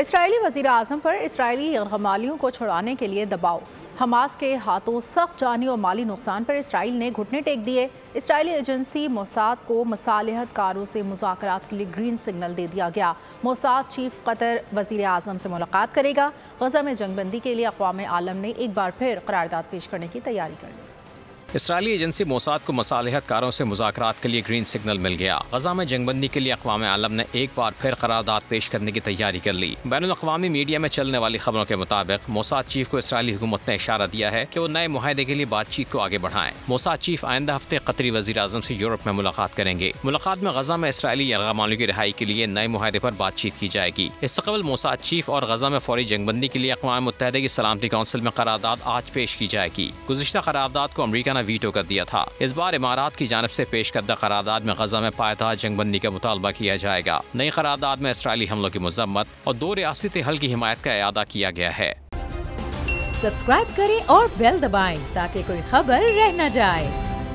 Israeli वज़ीर आज़म पर Israeli यरगमालियों को छुड़ाने के लिए दबाव। हमास के हाथों सख्त जानी और माली नुकसान पर इसराइल ने घुटने टेक दिए। इसराइली एजेंसी मोसाद को मसालिहत कारों से मुज़ाकरात के लिए ग्रीन सिग्नल दे दिया गया। मोसाद चीफ कतर वज़ीर आज़म से मुलाकात करेगा। गजा में जंगबंदी के लिए अक़वाम आलम ने एक बार फिर करारदाद पेश करने की तैयारी कर ली। इसराइली एजेंसी मोसाद को मसालिहत कारों से मुज़ाकरात के लिए ग्रीन सिग्नल मिल गया। गजा में जंगबंदी के लिए अक़वाम आलम ने एक बार फिर करारदाद पेश करने की तैयारी कर ली। बैनुल-अक़वामी मीडिया में चलने वाली खबरों के मुताबिक मोसाद चीफ को इसराइली हुकूमत ने इशारा दिया है कि वो नए मुआहदे के लिए बातचीत को आगे बढ़ाएं। मोसाद चीफ आइंदा हफ्ते कतरी वज़ीर आज़म से यूरोप में मुलाकात करेंगे। मुलाकात में गजा में इसराइली यरगमालियों की रिहाई के लिए नए मुआहदे पर बातचीत की जाएगी। इससे कबल मोसाद चीफ और गजा में फौरी जंगबंदी के लिए अक़वाम मुत्तहिदा की सलामती कौंसिल में करारदाद आज पेश की जाएगी। गुज़िश्ता करारदाद को अमरीका ने वीटो कर दिया था। इस बार इमारात की जानिब से पेश करदा करारदाद में गजा में पायदार जंगबंदी का मुतालबा किया जाएगा। नई करारदाद में इसराइली हमलों की मजम्मत और 2 रियासती हल की हिमायत का इयादा किया गया है। सब्सक्राइब करें और बेल दबाएं ताकि कोई खबर रह न जाए।